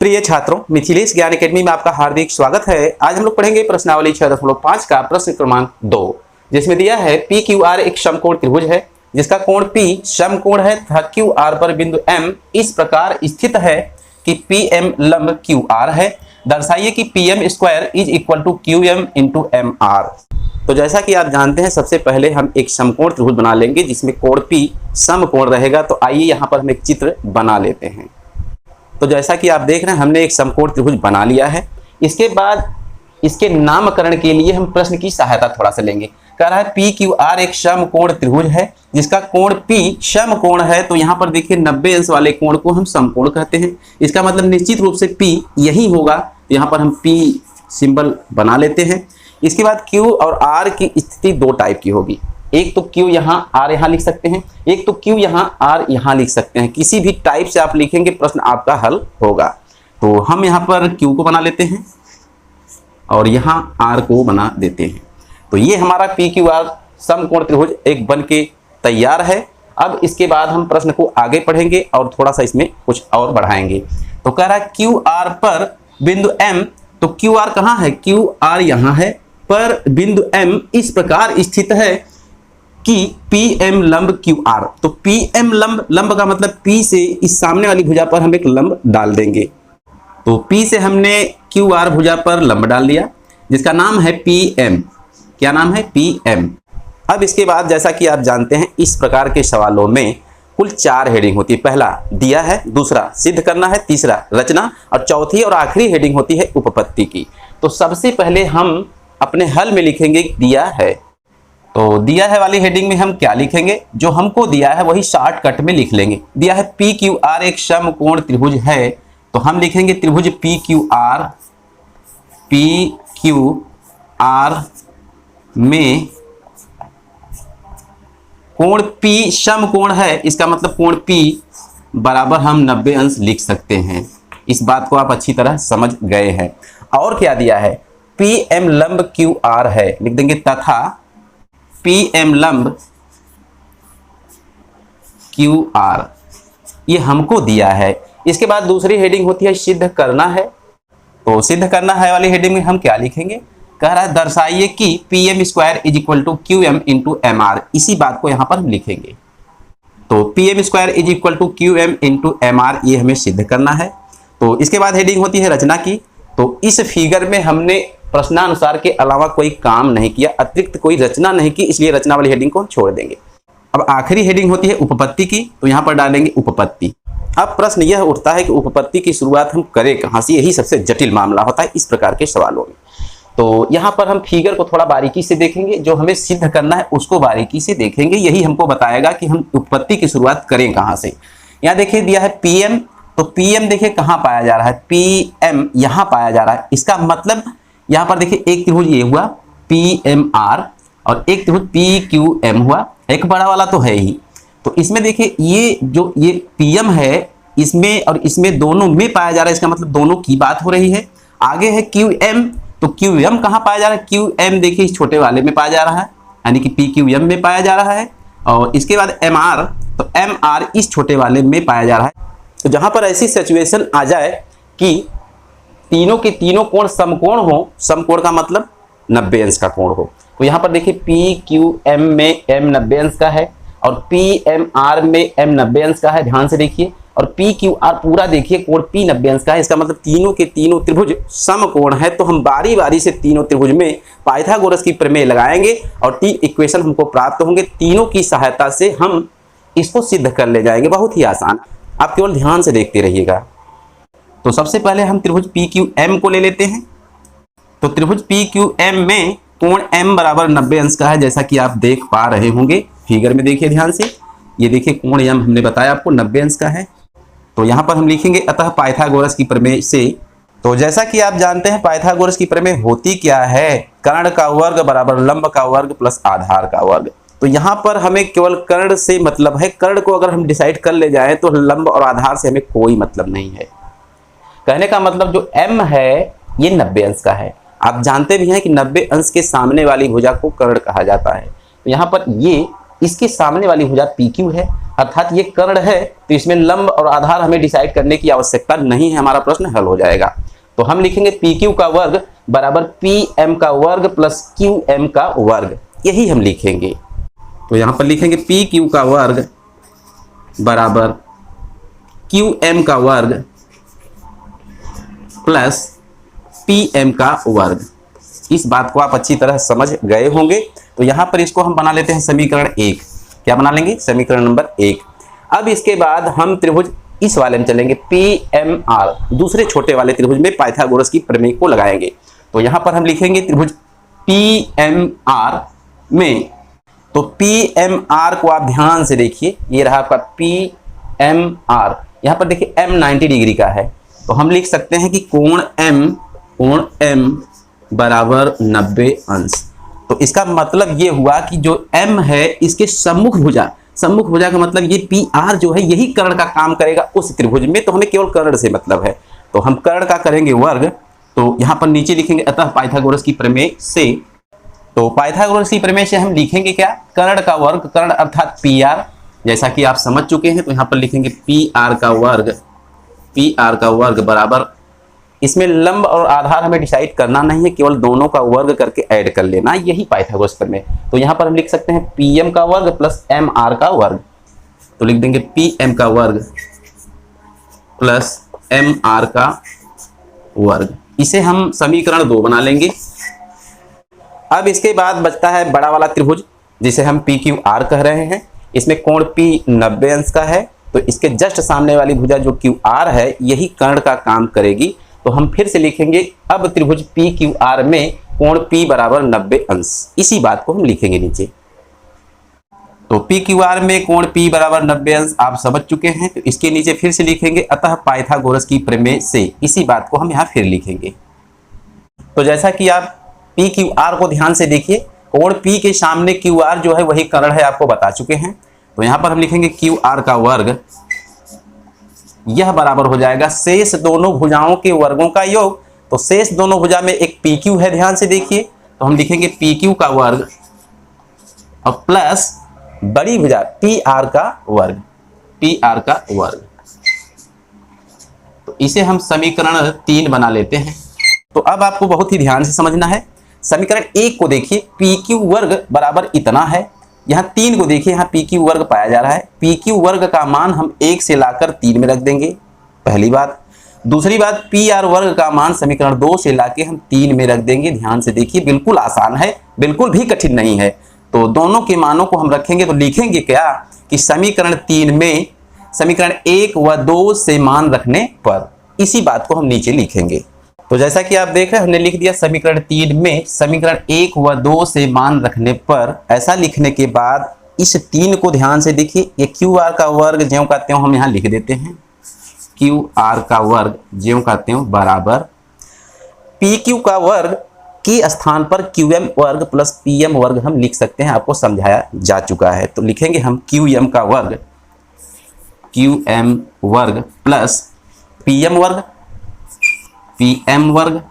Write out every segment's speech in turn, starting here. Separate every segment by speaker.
Speaker 1: प्रिय छात्रों, मिथिलेश ज्ञान एकेडमी में आपका हार्दिक स्वागत है। आज हम लोग पढ़ेंगे प्रश्नावली 6.5 का प्रश्न क्रमांक 2, जिसमें दिया है पी क्यू आर एक समकोण त्रिभुज है जिसका कोण P समकोण है तथा क्यू आर पर बिंदु M इस प्रकार स्थित है कि PM लंब क्यू आर है। दर्शाइए कि PM square is equal to QM into MR। तो जैसा कि आप जानते हैं, सबसे पहले हम एक समकोण त्रिभुज बना लेंगे जिसमें कोण P समकोण रहेगा। तो आइए यहाँ पर हम एक चित्र बना लेते हैं। तो जैसा कि आप देख रहे हैं, हमने एक समकोण त्रिभुज बना लिया है। इसके बाद इसके नामकरण के लिए हम प्रश्न की सहायता थोड़ा सा लेंगे। कह रहा है पी क्यू आर एक समकोण त्रिभुज है जिसका कोण P समकोण है। तो यहाँ पर देखिए 90 अंश वाले कोण को हम समकोण कहते हैं। इसका मतलब निश्चित रूप से P यही होगा। तो यहाँ पर हम P सिंबल बना लेते हैं। इसके बाद Q और R की स्थिति दो टाइप की होगी। एक तो Q यहाँ R यहाँ लिख सकते हैं, एक तो Q यहाँ R यहाँ लिख सकते हैं। किसी भी टाइप से आप लिखेंगे प्रश्न आपका हल होगा। तो हम यहाँ पर Q को बना लेते हैं और यहाँ R को बना देते हैं। तो ये हमारा पी क्यू आर समकोण त्रिभुज एक बन के तैयार है। अब इसके बाद हम प्रश्न को आगे पढ़ेंगे और थोड़ा सा इसमें कुछ और बढ़ाएंगे। तो कह रहा है क्यू आर पर बिंदु M, तो क्यू आर कहाँ है? क्यू आर यहाँ है, पर बिंदु M इस प्रकार स्थित है कि PM लंब क्यू आर। तो PM लंब का मतलब P से इस सामने वाली भुजा पर हम एक लंब डाल देंगे। तो P से हमने QR भुजा पर लंब डाल दिया जिसका नाम है PM। क्या नाम है? PM। अब इसके बाद जैसा कि आप जानते हैं, इस प्रकार के सवालों में कुल 4 हेडिंग होती है। पहला दिया है, दूसरा सिद्ध करना है, तीसरा रचना और चौथी और आखिरी हेडिंग होती है उपपत्ति की। तो सबसे पहले हम अपने हल में लिखेंगे दिया है। तो दिया है वाली हेडिंग में हम क्या लिखेंगे? जो हमको दिया है वही शॉर्टकट में लिख लेंगे। दिया है पी क्यू आर एक समकोण त्रिभुज है, तो हम लिखेंगे त्रिभुज पी क्यू आर में कोण P समकोण है। इसका मतलब कोण P बराबर हम 90 अंश लिख सकते हैं। इस बात को आप अच्छी तरह समझ गए हैं। और क्या दिया है? PM लंब QR है, लिख देंगे तथा PM लंब QR ये हमको दिया है। इसके बाद दूसरी हेडिंग होती है सिद्ध करना है। तो सिद्ध करना है वाली हेडिंग में हम क्या लिखेंगे? कह रहा है दर्शाइए कि PM square is equal to QM into MR। इसी बात को यहाँ पर हम लिखेंगे। तो PM square is equal to QM into MR ये हमें सिद्ध करना है। तो इसके बाद हेडिंग होती है रचना की। तो इस फिगर में हमने प्रश्नानुसार के अलावा कोई काम नहीं किया, अतिरिक्त कोई रचना नहीं की, इसलिए रचना वाली हेडिंग को हम छोड़ देंगे। अब आखिरी हेडिंग होती है उपपत्ति की। तो यहाँ पर डालेंगे उपपत्ति। अब प्रश्न यह उठता है कि उपपत्ति की शुरुआत हम करें कहाँ से? यही सबसे जटिल मामला होता है इस प्रकार के सवालों में। तो यहाँ पर हम फिगर को थोड़ा बारीकी से देखेंगे, जो हमें सिद्ध करना है उसको बारीकी से देखेंगे। यही हमको बताएगा कि हम उत्पत्ति की शुरुआत करें कहाँ से। यहाँ देखिए दिया है PM, तो PM देखिए कहाँ पाया जा रहा है? PM यहाँ पाया जा रहा है। इसका मतलब यहाँ पर देखिए एक त्रिभुज ये हुआ PMR और एक त्रिभुज PQM हुआ। एक बड़ा वाला तो है ही। तो इसमें देखिए ये PM है, इसमें और इसमें दोनों में पाया जा रहा है। इसका मतलब दोनों की बात हो रही है। आगे है QM, तो QM कहाँ पाया जा रहा है? QM देखिए इस छोटे वाले में पाया जा रहा है, यानी कि PQM में पाया जा रहा है। और इसके बाद MR, तो MR इस छोटे वाले में पाया जा रहा है। तो जहाँ पर ऐसी सिचुएशन आ जाए कि तीनों के तीनों कोण समकोण हो, समकोण का मतलब 90 अंश का कोण हो, तो यहाँ पर देखिए PQM में M 90 अंश का है और PMR में M 90 अंश का है। ध्यान से देखिए। और PQR पूरा देखिए कोण P 90 अंश का है। इसका मतलब तीनों के तीनों त्रिभुज समकोण है। तो हम बारी बारी से तीनों त्रिभुज में पाइथागोरस की प्रमेय लगाएंगे और 3 इक्वेशन हमको प्राप्त होंगे। तीनों की सहायता से हम इसको सिद्ध कर ले जाएंगे। बहुत ही आसान, आप केवल ध्यान से देखते रहिएगा। तो सबसे पहले हम त्रिभुज PQM को ले लेते हैं। तो त्रिभुज PQM में कोण M बराबर 90 अंश का है, जैसा कि आप देख पा रहे होंगे फिगर में। देखिए ध्यान से, ये देखिए कोण M हमने बताया आपको 90 अंश का है। तो यहाँ पर हम लिखेंगे अतः पाइथागोरस की प्रमेय से। तो जैसा कि आप जानते हैं पाइथागोरस की प्रमेय होती क्या है? कर्ण का वर्ग बराबर लंब का वर्ग प्लस आधार का वर्ग। तो यहाँ पर हमें केवल कर्ण से मतलब है। कर्ण को अगर हम डिसाइड कर ले जाएं तो लंब और आधार से हमें कोई मतलब नहीं है। कहने का मतलब जो M है ये 90 अंश का है। आप जानते भी हैं कि 90 अंश के सामने वाली भुजा को कर्ण कहा जाता है। तो यहाँ पर ये इसके सामने वाली भुजा PQ है अर्थात ये कर्ण है, तो इसमें लंब और आधार हमें डिसाइड करने की आवश्यकता नहीं है, हमारा प्रश्न हल हो जाएगा। तो हम लिखेंगे पी क्यू का वर्ग बराबर पी एम का वर्ग प्लस क्यू एम का वर्ग, यही हम लिखेंगे। तो यहां पर लिखेंगे पी क्यू का वर्ग बराबर क्यू एम का वर्ग प्लस पी एम का वर्ग। इस बात को आप अच्छी तरह समझ गए होंगे। तो यहां पर इसको हम बना लेते हैं समीकरण 1। क्या बना लेंगे? समीकरण नंबर 1। अब इसके बाद हम त्रिभुज इस वाले में चलेंगे, पी एम आर, दूसरे छोटे वाले त्रिभुज में पाइथागोरस की प्रमेय को लगाएंगे। तो यहां पर हम लिखेंगे त्रिभुज पी एम आर में, तो पी एम आर को आप ध्यान से देखिए, ये रहा आपका पी एम आर। यहां पर देखिए एम 90 डिग्री का है, तो हम लिख सकते हैं कि कोण एम बराबर 90 अंश। तो इसका मतलब ये हुआ कि जो m है इसके सम्मुख भुजा का मतलब ये पी आर जो है यही कर्ण का काम करेगा उस त्रिभुज में, तो हमें केवल कर्ण से मतलब है। तो हम कर्ण का करेंगे वर्ग, तो यहां पर नीचे लिखेंगे अतः पाइथागोरस की प्रमेय से। तो पाइथागोरस की प्रमेय से हम लिखेंगे क्या? कर्ण का वर्ग, कर्ण अर्थात पी आर, जैसा कि आप समझ चुके हैं। तो यहां पर लिखेंगे पी आर का वर्ग बराबर, इसमें लंब और आधार हमें डिसाइड करना नहीं है, केवल दोनों का वर्ग करके ऐड कर लेना, यही पाइथागोरस प्रमेय। तो यहां पर हम लिख सकते हैं पी एम का वर्ग प्लस एम आर का वर्ग। तो लिख देंगे पी एम का वर्ग प्लस एम आर का वर्ग। इसे हम समीकरण 2 बना लेंगे। अब इसके बाद बचता है बड़ा वाला त्रिभुज जिसे हम पी क्यू आर कह रहे हैं। इसमें कोण P 90 अंश का है, तो इसके जस्ट सामने वाली भुजा जो क्यू आर है यही कर्ण का काम करेगी। तो हम फिर से लिखेंगे अब त्रिभुज पी क्यू आर में कोण P बराबर 90 अंश, इसी बात को हम लिखेंगे नीचे। तो पी क्यू आर में कोण P बराबर 90 अंश आप समझ चुके हैं। तो इसके नीचे फिर से लिखेंगे अतः पाइथागोरस की प्रमेय से, इसी बात को हम यहाँ फिर लिखेंगे। तो जैसा कि आप पी क्यू आर को ध्यान से देखिए, कोण P के सामने क्यू आर जो है वही कर्ण है, आपको बता चुके हैं। तो यहाँ पर हम लिखेंगे क्यू आर का वर्ग, यह बराबर हो जाएगा शेष दोनों भुजाओं के वर्गों का योग। तो शेष दोनों भुजा में एक पी क्यू है, ध्यान से देखिए, तो हम लिखेंगे पी क्यू का वर्ग और प्लस बड़ी भुजा पी आर का वर्ग। तो इसे हम समीकरण 3 बना लेते हैं। तो अब आपको बहुत ही ध्यान से समझना है। समीकरण 1 को देखिए, पी क्यू वर्ग बराबर इतना है। यहाँ 3 को देखिए, यहाँ पी क्यू वर्ग पाया जा रहा है। पी क्यू वर्ग का मान हम 1 से लाकर 3 में रख देंगे, पहली बात। दूसरी बात, पी आर वर्ग का मान समीकरण 2 से लाके हम 3 में रख देंगे। ध्यान से देखिए, बिल्कुल आसान है, बिल्कुल भी कठिन नहीं है। तो दोनों के मानों को हम रखेंगे, तो लिखेंगे क्या कि समीकरण 3 में समीकरण 1 व 2 से मान रखने पर, इसी बात को हम नीचे लिखेंगे। तो जैसा कि आप देख रहे हैं, हमने लिख दिया समीकरण 3 में समीकरण 1 व 2 से मान रखने पर। ऐसा लिखने के बाद इस 3 को ध्यान से देखिए, ये क्यू आर का वर्ग ज्यों का त्यों हम यहाँ लिख देते हैं, क्यू आर का वर्ग ज्यों का त्यों बराबर पी क्यू का वर्ग के स्थान पर क्यू एम वर्ग प्लस पी एम वर्ग हम लिख सकते हैं, आपको समझाया जा चुका है। तो लिखेंगे हम क्यू एम वर्ग प्लस पी एम वर्ग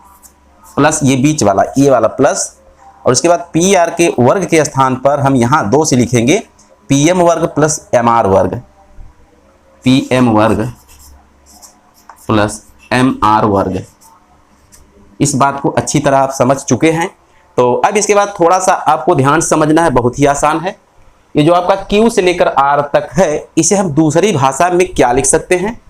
Speaker 1: प्लस ये बीच वाला ये वाला प्लस, और उसके बाद पी आर के वर्ग के स्थान पर हम यहाँ 2 से लिखेंगे पी एम वर्ग प्लस एम आर वर्ग, पी एम वर्ग प्लस एम आर वर्ग। इस बात को अच्छी तरह आप समझ चुके हैं। तो अब इसके बाद थोड़ा सा आपको ध्यान समझना है, बहुत ही आसान है। ये जो आपका Q से लेकर R तक है, इसे हम दूसरी भाषा में क्या लिख सकते हैं?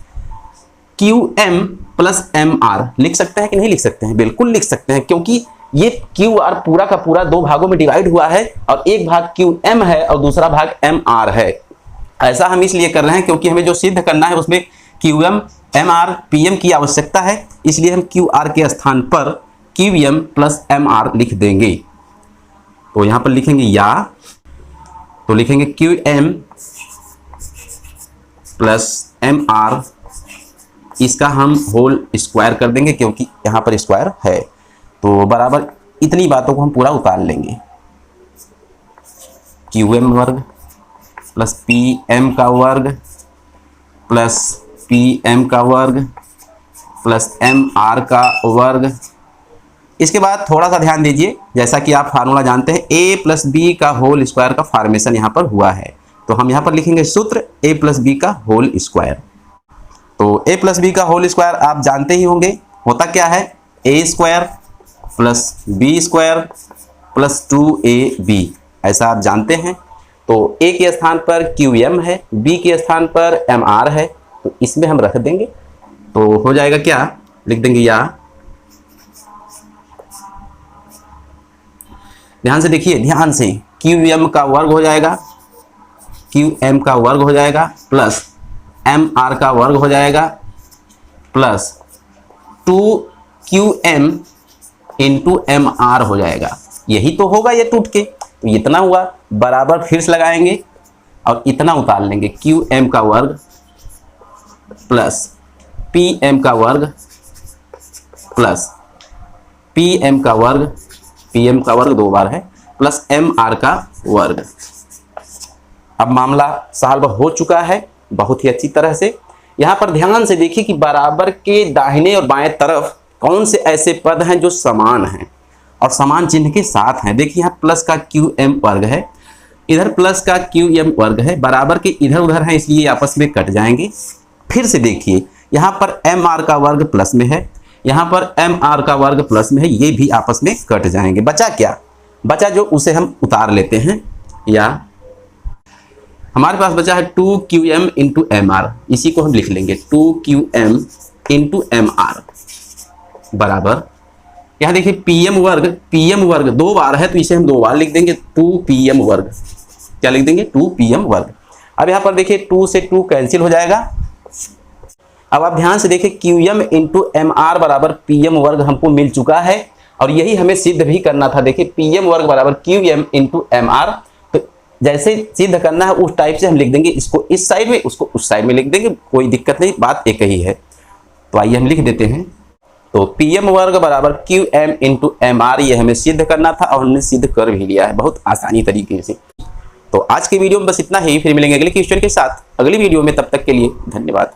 Speaker 1: QM प्लस MR लिख सकते हैं कि नहीं लिख सकते हैं? बिल्कुल लिख सकते हैं, क्योंकि ये QR पूरा का पूरा 2 भागों में डिवाइड हुआ है और एक भाग QM है और दूसरा भाग MR है। ऐसा हम इसलिए कर रहे हैं क्योंकि हमें जो सिद्ध करना है उसमें QM, MR, PM की आवश्यकता है, इसलिए हम QR के स्थान पर QM प्लस MR लिख देंगे। तो यहां पर लिखेंगे या, तो लिखेंगे QM प्लस MR, इसका हम होल स्क्वायर कर देंगे क्योंकि यहाँ पर स्क्वायर है। तो बराबर इतनी बातों को हम पूरा उतार लेंगे, QM वर्ग प्लस PM का वर्ग प्लस PM का वर्ग प्लस MR का वर्ग। इसके बाद थोड़ा सा ध्यान दीजिए, जैसा कि आप फार्मूला जानते हैं, A प्लस B का होल स्क्वायर का फॉर्मेशन यहाँ पर हुआ है। तो हम यहाँ पर लिखेंगे सूत्र a प्लस बी का होल स्क्वायर। तो a प्लस बी का होल स्क्वायर आप जानते ही होंगे, होता क्या है, a square plus B square plus 2ab, ऐसा आप जानते हैं। तो a के स्थान पर qm है, b के स्थान पर mr है, तो इसमें हम रख देंगे। तो हो जाएगा क्या, लिख देंगे या, ध्यान से देखिए, ध्यान से, qm का वर्ग हो जाएगा, qm का वर्ग हो जाएगा प्लस mr का वर्ग हो जाएगा प्लस 2qm इंटू mr हो जाएगा। यही तो होगा ये टूट के, तो इतना हुआ, बराबर फिर से लगाएंगे और इतना उतार लेंगे, qm का वर्ग प्लस pm का वर्ग प्लस pm का वर्ग, pm का वर्ग 2 बार है, प्लस mr का वर्ग। अब मामला सॉल्व हो चुका है बहुत ही अच्छी तरह से। यहाँ पर ध्यान से देखिए कि बराबर के दाहिने और बाएं तरफ कौन से ऐसे पद हैं जो समान हैं और समान चिन्ह के साथ हैं। देखिए यहाँ प्लस का qm वर्ग है, इधर प्लस का qm वर्ग है, बराबर के इधर उधर हैं इसलिए आपस में कट जाएंगे। फिर से देखिए यहाँ पर mr का वर्ग प्लस में है, यहाँ पर mr का वर्ग प्लस में है, ये भी आपस में कट जाएंगे। बचा क्या, बचा जो उसे हम उतार लेते हैं, या हमारे पास बचा है 2qm इंटू mr, इसी को हम लिख लेंगे 2qm इंटू mr बराबर, यहाँ देखिए pm वर्ग 2 बार है तो इसे हम 2 बार लिख देंगे, 2pm वर्ग, क्या लिख देंगे, 2pm वर्ग। अब यहाँ पर देखिए 2 से 2 कैंसिल हो जाएगा। अब आप ध्यान से देखिए qm इंटू mr बराबर pm वर्ग हमको मिल चुका है और यही हमें सिद्ध भी करना था। देखिए pm वर्ग बराबर qm इंटू mr, तो जैसे सिद्ध करना है उस टाइप से हम लिख देंगे, इसको इस साइड में उसको उस साइड में लिख देंगे, कोई दिक्कत नहीं, बात एक ही है। तो आइए हम लिख देते हैं, तो pm वर्ग बराबर qm इंटू mr, ये हमें सिद्ध करना था और हमने सिद्ध कर भी लिया है बहुत आसानी तरीके से। तो आज के वीडियो में बस इतना ही, फिर मिलेंगे अगले क्वेश्चन के साथ अगली वीडियो में, तब तक के लिए धन्यवाद।